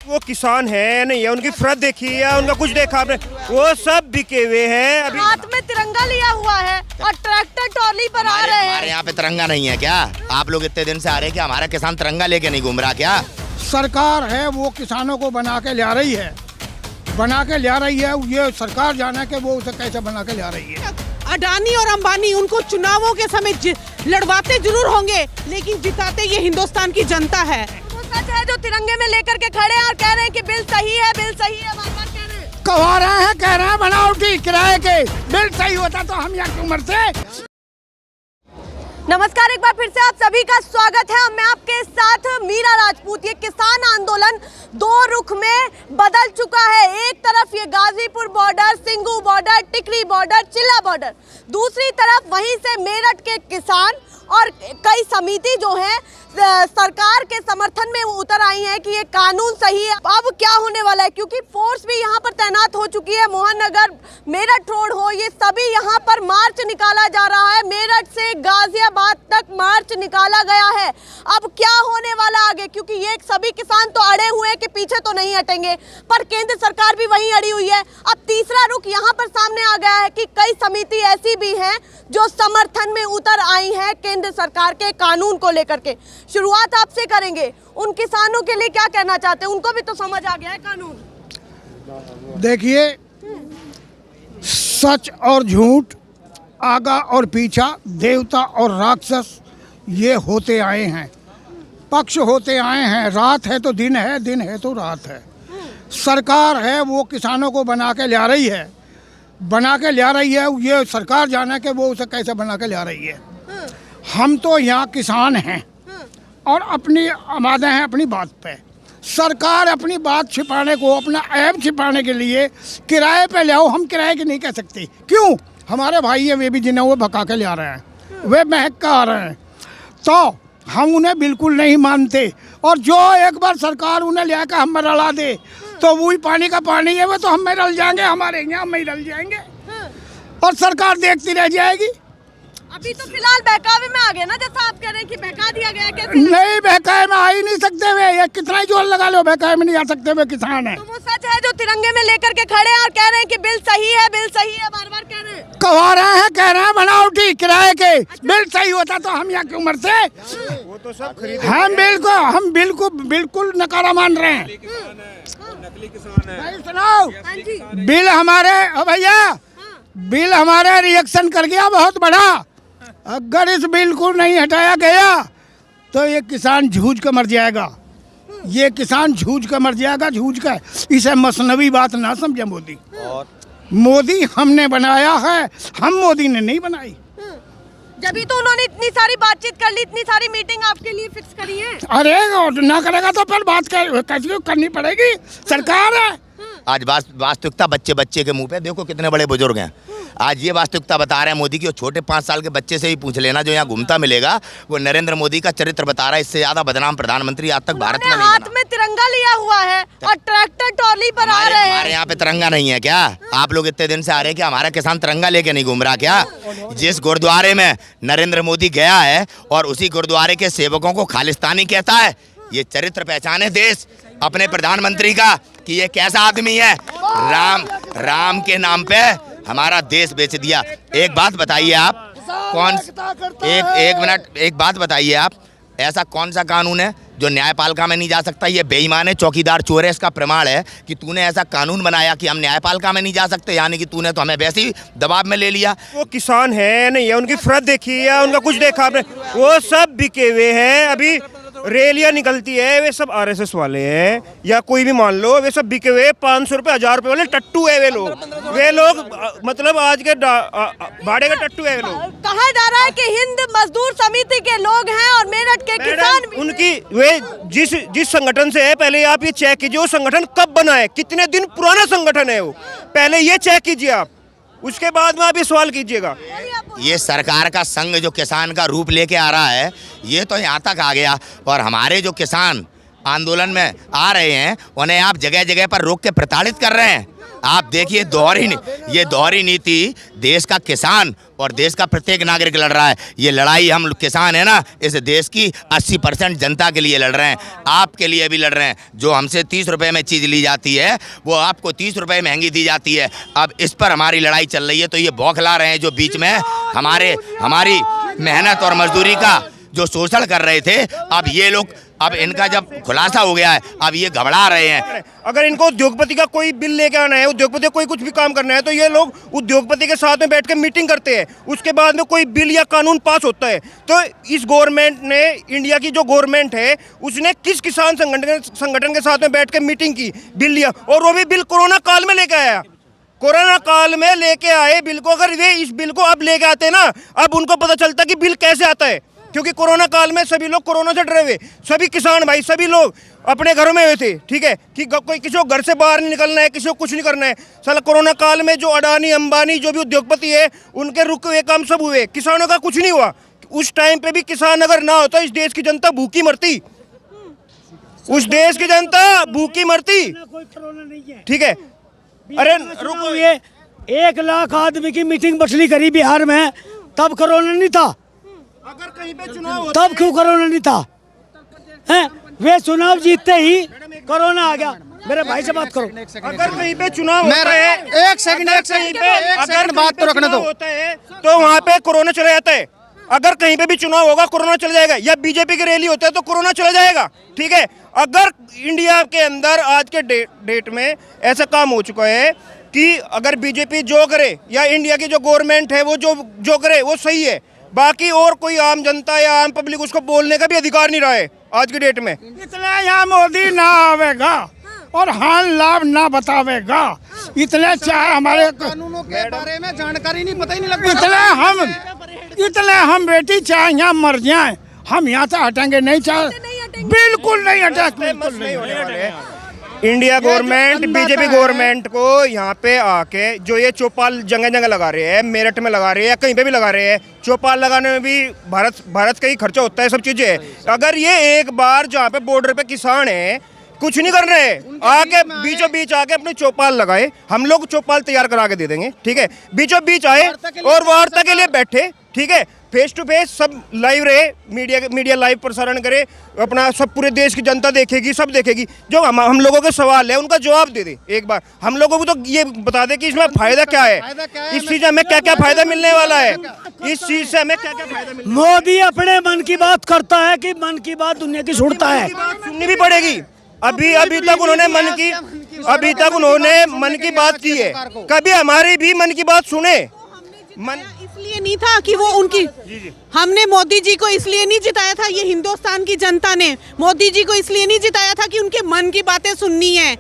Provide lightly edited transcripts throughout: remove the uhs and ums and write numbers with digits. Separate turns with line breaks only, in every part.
वो किसान है नहीं है, उनकी फरत देखी है, उनका कुछ देखा आपने? वो सब बिके हुए हैं। अभी
हाथ में तिरंगा लिया हुआ है और ट्रैक्टर ट्रॉली पर आ रहे हैं।
हमारे यहाँ पे तिरंगा नहीं है क्या? आप लोग इतने दिन से आ रहे हैं कि हमारा किसान तिरंगा लेके नहीं घूम रहा क्या?
सरकार है वो किसानों को बना के ला रही है, ये सरकार जाने के वो उसे कैसे बना के ला रही है।
अडानी और अंबानी उनको चुनावों के समय लड़वाते जरूर होंगे, लेकिन जिताते ये हिंदुस्तान की जनता है।
वो सच है जो तिरंगे में लेकर के खड़े हैं और कह रहे हैं कि बिल सही है, बिल सही है, बार-बार कह रहे हैं।
कहा रहे हैं, कह रहे हैं बनावटी किराए के बिल सही होता तो हम यहाँ क्यों मरते।
नमस्कार, एक बार फिर से आप सभी का स्वागत है। मैं आपके साथ मीरा राजपूत। ये किसान आंदोलन दो रुख में बदल चुका है। एक तरफ ये गाजीपुर बॉर्डर, सिंगू बॉर्डर, टिकरी बॉर्डर, चिल्ला बॉर्डर, दूसरी तरफ वहीं से मेरठ के किसान और कई समिति जो है सरकार के समर्थन में उतर आई है कि ये कानून सही है। अब क्या होने वाला है, क्योंकि फोर्स भी यहाँ पर तैनात हो चुकी है। मोहन नगर, मेरठ रोड हो, ये सभी यहाँ पर मार्च निकाला जा रहा है। मेरठ से गाजियाबाद तक मार्च निकाला गया है। अब क्या होने वाला आगे, क्योंकि ये सभी किसान तो अड़े हुए हैं कि पीछे तो नहीं हटेंगे, पर केंद्र सरकार भी वहीं अड़ी हुई है। अब तीसरा रुख यहाँ पर सामने आ गया है कि कई समिति ऐसी भी हैं जो समर्थन में उतर आई हैं केंद्र सरकार के कानून को लेकर के। शुरुआत आपसे करेंगे, उन किसानों के लिए क्या कहना चाहते हैं? उनको भी तो समझ आ गया है कानून।
देखिए, सच और झूठ, आगा और पीछा, देवता और राक्षस ये होते आए हैं, पक्ष होते आए हैं। रात है तो दिन है, दिन है तो रात है। सरकार है वो किसानों को बना के ला रही है, ये सरकार जाने के वो उसे कैसे बना के ला रही है। हम तो यहाँ किसान हैं और अपनी आमादे हैं अपनी बात पे। सरकार अपनी बात छिपाने को, अपना ऐब छिपाने के लिए किराए पे ले आओ, हम किराए की नहीं कह सकते। क्यों? हमारे भाई हैं, वे भी जिन्हें वो भगा के ले आ रहे हैं, वे महक का आ रहे हैं, तो हम उन्हें बिल्कुल नहीं मानते। और जो एक बार सरकार उन्हें ले आकर हम में रला दे तो वही पानी का पानी है, वो तो हम में रल जाएंगे, हमारे यहाँ में रल जाएंगे और सरकार देखती रह जाएगी।
अभी तो फिलहाल बहकावे में आ गए ना, जैसा आप कह रहे हैं कि बहका दिया गया। कैसे
नहीं, बहकावे में आ ही नहीं सकते वे, ये कितना ही जोर लगा लो, बहकावे में नहीं आ सकते वे किसान है।
तो वो सच है जो तिरंगे में लेकर के खड़े हैं और कह रहे हैं कि बिल सही है, बिल सही है, बार-बार कह रहे हैं।
कहा रहे हैं, कह रहे हैं बनावटी किराए के बिल सही होता तो हम यहाँ क्यों मरते।
वो तो सब खरीद,
हम बिल्कुल नकारा मान रहे हैं।
नकली किसान है।
भाई सुनाओ,
हाँ जी।
बिल हमारे भैया, बिल हमारे रिएक्शन कर गया बहुत बड़ा। अगर इस बिल को नहीं हटाया गया तो ये किसान झूझ कर मर जाएगा, ये किसान झूझ कर मर जाएगा, झूझ कर। इसे मसनवी बात ना समझे मोदी। और मोदी हमने बनाया है, हम मोदी ने नहीं बनाई।
जब तो उन्होंने इतनी सारी बातचीत कर ली, इतनी सारी मीटिंग आपके लिए फिक्स करी है।
अरे ना करेगा तो फिर बात कैसे करनी पड़ेगी, सरकार है।
आज वास्तविकता बच्चे के मुंह पे देखो, कितने बड़े बुजुर्ग हैं। आज ये वास्तविकता बता रहे हैं मोदी की, वो छोटे 5 साल के बच्चे से ही पूछ लेना जो यहाँ घूमता मिलेगा, वो नरेंद्र मोदी का चरित्र बता रहा है। इससे ज्यादा बदनाम प्रधानमंत्री आज तक भारत में नहीं बना।
हाथ में तिरंगा लिया हुआ है और ट्रैक्टर ट्रॉली पर आ रहे हैं।
हमारे यहाँ पे तिरंगा नहीं है क्या? आप लोग इतने दिन से आ रहे हैं कि हमारा किसान तिरंगा लेके नहीं घूम रहा क्या? जिस गुरुद्वारे में नरेंद्र मोदी गया है और उसी गुरुद्वारे के सेवकों को खालिस्तानी कहता है, ये चरित्र पहचाने देश अपने प्रधानमंत्री का कि ये कैसा आदमी है। राम के नाम पे हमारा देश बेच दिया। एक बात बताइए आप, एक बात बताइए आप, ऐसा कौन सा कानून है जो न्यायपालिका में नहीं जा सकता? ये बेईमान है, चौकीदार चोर है। इसका प्रमाण है कि तूने ऐसा कानून बनाया कि हम न्यायपालिका में नहीं जा सकते, यानी कि तूने तो हमें वैसे ही दबाव में ले लिया।
वो किसान है नहीं है, उनकी फरत देखी है, उनका कुछ देखा आपने? वो सब बिके हुए हैं। अभी रैलियां निकलती है, वे सब आरएसएस वाले हैं या कोई भी मान लो, वे सब बिके हुए 500 रुपए 1000 रुपए वाले टट्टू है वे लोग मतलब आज के भाड़े के टट्टू है वे लोग।
कहा जा रहा है कि हिंद मजदूर समिति के लोग हैं और मेरठ के किसान।
उनकी वे जिस संगठन से है, पहले आप ये चेक कीजिए वो संगठन कब बना है, कितने दिन पुराना संगठन है वो, पहले ये चेक कीजिए आप, उसके बाद में आप ये सवाल कीजिएगा।
ये सरकार का संघ जो किसान का रूप लेके आ रहा है, ये तो यहाँ तक आ गया। और हमारे जो किसान आंदोलन में आ रहे हैं उन्हें आप जगह जगह पर रोक के प्रताड़ित कर रहे हैं। आप देखिए ये दोहरी नीति देश का किसान और देश का प्रत्येक नागरिक लड़ रहा है। ये लड़ाई हम किसान है ना, इस देश की 80% जनता के लिए लड़ रहे हैं, आपके लिए भी लड़ रहे हैं। जो हमसे 30 रुपए में चीज़ ली जाती है वो आपको 30 रुपए महंगी दी जाती है। अब इस पर हमारी लड़ाई चल रही है। तो ये बौखला रहे हैं जो बीच में हमारी मेहनत और मजदूरी का जो शोषण कर रहे थे। अब ये लोग, अब इनका जब खुलासा हो गया है, अब ये घबरा रहे हैं।
अगर इनको उद्योगपति का कोई बिल लेके आना है, उद्योगपति को कोई कुछ भी काम करना है, तो ये लोग उद्योगपति के साथ में बैठ के मीटिंग करते हैं। उसके बाद में कोई बिल या कानून पास होता है। तो इस गवर्नमेंट ने, इंडिया की जो गवर्नमेंट है, उसने किस किसान संगठन के साथ में बैठ के मीटिंग की, बिल लिया, और वो भी बिल कोरोना काल में लेके आया। कोरोना काल में लेके आए बिल को। अगर वे इस बिल को अब लेके आते ना, अब उनको पता चलता कि बिल कैसे आता है। क्योंकि कोरोना काल में सभी लोग कोरोना से डरे हुए, सभी किसान भाई, सभी लोग अपने घरों में हुए थे। ठीक है कि कोई किसी को घर से बाहर नहीं निकलना है, किसी को कुछ नहीं करना है। साला कोरोना काल में जो अडानी अंबानी जो भी उद्योगपति है, उनके रुके हुए काम सब हुए, किसानों का कुछ नहीं हुआ। उस टाइम पे भी किसान अगर ना होता, इस देश की जनता भूखी मरती, उस देश की जनता भूखी मरती। ठीक है, अरे रुको,
ये 1 लाख आदमी की मीटिंग बसली करी बिहार में, तब कोरोना नहीं था।
अगर कहीं पे चुनाव
तब क्यों कोरोना नहीं था? हैं? वे चुनाव जीतते ही कोरोना आ गया। मेरे भाई से बात करो।
अगर कहीं पे चुनाव होता है,
एक सेकंड बात तो रखने दो।
होता है तो वहाँ पे कोरोना चला जाता है। अगर कहीं पे भी चुनाव होगा, कोरोना चला जाएगा। या बीजेपी की रैली होता है तो कोरोना चला जाएगा। ठीक है, अगर इंडिया के अंदर आज के डेट में ऐसा काम हो चुका है कि अगर बीजेपी जो करे या इंडिया की जो गवर्नमेंट है वो जो करे वो सही है, बाकी और कोई आम जनता या आम पब्लिक उसको बोलने का भी अधिकार नहीं रहा है आज की डेट में।
इतने यहाँ मोदी ना आवेगा और हाल लाभ ना बतावेगा, इतने चाहे हमारे
कानूनों के बारे में जानकारी नहीं, पता ही नहीं लगता।
इतने हम बेटी चाहे यहाँ मर जाएं, हम यहाँ से हटेंगे नहीं, चाहे बिल्कुल नहीं हटेंगे, बिल्कुल नहीं होने वाले।
इंडिया गवर्नमेंट, बीजेपी गवर्नमेंट को यहाँ पे आके जो ये चौपाल जगह जगह लगा रहे हैं, मेरठ में लगा रहे हैं या कहीं पे भी लगा रहे हैं, चौपाल लगाने में भी भारत का ही खर्चा होता है, सब चीजें। अगर ये एक बार जहाँ पे बॉर्डर पे किसान है, कुछ नहीं कर रहे, आके बीचों बीच आके अपने चौपाल लगाए, हम लोग चौपाल तैयार करा के दे देंगे। ठीक है, बीचों बीच आए और वार्ता के लिए बैठे। ठीक है, फेस टू फेस सब लाइव रहे, मीडिया लाइव प्रसारण करे, अपना सब पूरे देश की जनता देखेगी, सब देखेगी। जो हम लोगों के सवाल है उनका जवाब दे दे एक बार। हम लोगों को तो ये बता दे कि इसमें फायदा क्या है, इस चीज से हमें क्या क्या फायदा मिलने वाला है, इस चीज से हमें क्या क्या फायदा मिलने।
मोदी अपने मन की बात करता है कि मन की बात दुनिया की सुनता है।
सुननी भी पड़ेगी। अभी तक उन्होंने मन की बात की है, कभी हमारी भी मन की बात सुने।
इसलिए नहीं था कि वो उनकी, हमने मोदी जी को इसलिए नहीं जिताया था, ये हिंदुस्तान की जनता ने मोदी जी को इसलिए नहीं जिताया था कि उनके मन की बातें सुननी है।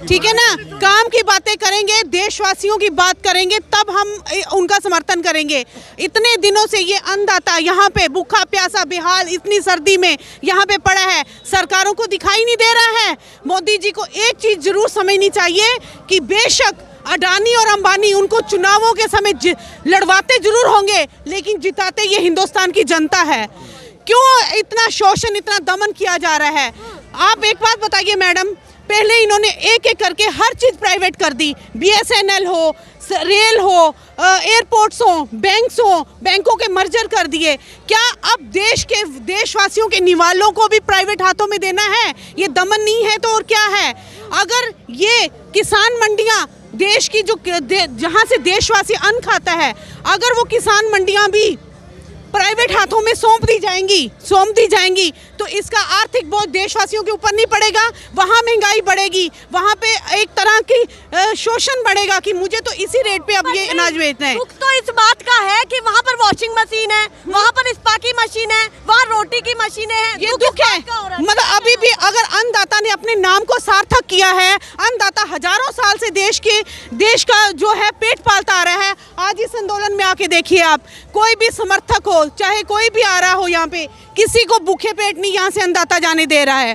ठीक है ना, काम की बातें करेंगे, देशवासियों की बात करेंगे, तब हम उनका समर्थन करेंगे। इतने दिनों से ये अन्नदाता यहाँ पे भूखा प्यासा बेहाल इतनी सर्दी में यहाँ पे पड़ा है, सरकारों को दिखाई नहीं दे रहा है। मोदी जी को एक चीज जरूर समझनी चाहिए कि बेशक अडानी और अंबानी उनको चुनावों के समय लड़वाते जरूर होंगे, लेकिन जिताते ये हिंदुस्तान की जनता है। क्यों इतना शोषण, इतना दमन किया जा रहा है? आप एक बात बताइए मैडम, पहले इन्होंने एक एक करके हर चीज़ प्राइवेट कर दी, BSNL हो, रेल हो, एयरपोर्ट्स हो, बैंक्स हो, बैंकों के मर्जर कर दिए। क्या अब देशवासियों के निवालों को भी प्राइवेट हाथों में देना है? ये दमन नहीं है तो और क्या है? अगर ये किसान मंडियां, देश की जो जहां से देशवासी अन्न खाता है, अगर वो किसान मंडियां भी प्राइवेट हाथों में सौंप दी जाएंगी तो इसका आर्थिक बोझ देशवासियों के ऊपर नहीं पड़ेगा। वहाँ महंगाई बढ़ेगी, वहाँ पे एक तरह की शोषण बढ़ेगा कि मुझे तो इसी रेट पे अब ये अनाज बेचना है।
दुख तो इस बात का है कि वहाँ पर वॉशिंग मशीन है, वहाँ पर स्पा की मशीन है, वहाँ रोटी की मशीनें हैं।
ये दुख है। मतलब अभी भी अगर अन्नदाता ने अपने नाम को सार्थक किया है, अन्नदाता हजारों साल से देश का जो है पेट पालता आ रहा है। आज इस आंदोलन में आके देखिए आप, कोई भी समर्थक हो, चाहे कोई भी आ रहा हो, यहाँ पे किसी को भूखे पेट नहीं यहाँ से अन्नदाता जाने दे रहा है।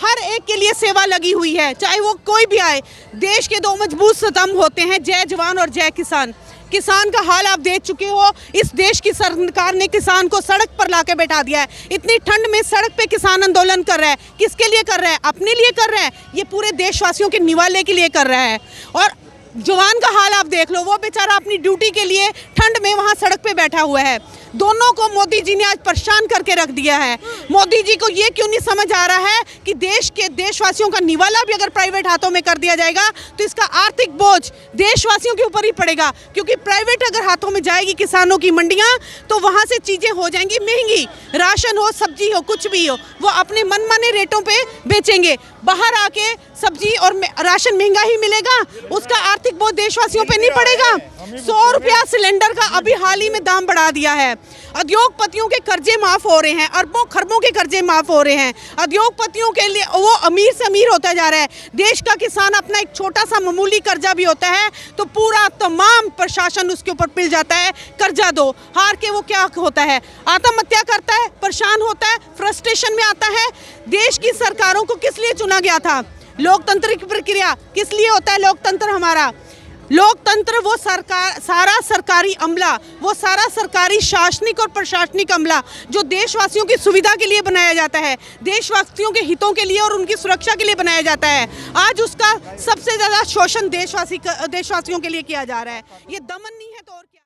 हर एक के लिए सेवा लगी हुई है, चाहे वो कोई भी आए। देश के 2 मजबूत स्तंभ होते हैं, जय जवान और जय किसान। किसान का हाल आप देख चुके हो। इस देश की सरकार ने किसान को सड़क पर लाके बैठा दिया है। इतनी ठंड में सड़क पे किसान आंदोलन कर रहा है, किसके लिए कर रहा है? अपने लिए कर रहा है, ये पूरे देशवासियों के निवाले के लिए कर रहा है। और जवान का हाल आप देख लो, वो बेचारा अपनी ड्यूटी के लिए ठंड में वहाँ सड़क पे बैठा हुआ है। दोनों को मोदी जी ने आज परेशान करके रख दिया है। मोदी जी को ये क्यों नहीं समझ आ रहा है कि देश के देशवासियों का निवाला भी अगर प्राइवेट हाथों में कर दिया जाएगा तो इसका आर्थिक बोझ देशवासियों के ऊपर ही पड़ेगा, क्योंकि प्राइवेट अगर हाथों में जाएगी किसानों की मंडियां तो वहां से चीजें हो जाएंगी महंगी, राशन हो, सब्जी हो, कुछ भी हो, वो अपने मनमाने रेटों पे बेचेंगे। बाहर आके सब्जी और राशन महंगा ही मिलेगा, उसका आर्थिक बोझ देशवासियों पे नहीं पड़ेगा। 100 रुपया सिलेंडर का अभी हाल ही में दाम बढ़ा दिया है। उद्योगपतियों के कर्जे माफ हो रहे हैं, अरबों खरबों के कर्जे माफ हो रहे हैं। उद्योगपतियों के लिए वो अमीर से अमीर होता जा रहा है। देश का किसान अपना एक छोटा सा मामूली कर्जा भी होता है तो पूरा तमाम प्रशासन उसके ऊपर पिल जाता है, कर्जा दो, हार के वो क्या होता है, आत्महत्या करता है, परेशान होता है, फ्रस्ट्रेशन में आता है। देश की सरकारों को किस लिए चुना गया था? लोकतंत्र की प्रक्रिया किस लिए होता है? लोकतंत्र हमारा लोकतंत्र वो सरकार, सारा सरकारी अमला, वो सारा सरकारी शासनिक और प्रशासनिक अमला जो देशवासियों की सुविधा के लिए बनाया जाता है, देशवासियों के हितों के लिए और उनकी सुरक्षा के लिए बनाया जाता है, आज उसका सबसे ज्यादा शोषण देशवासियों के लिए किया जा रहा है। ये दमन नहीं है तो और क्या?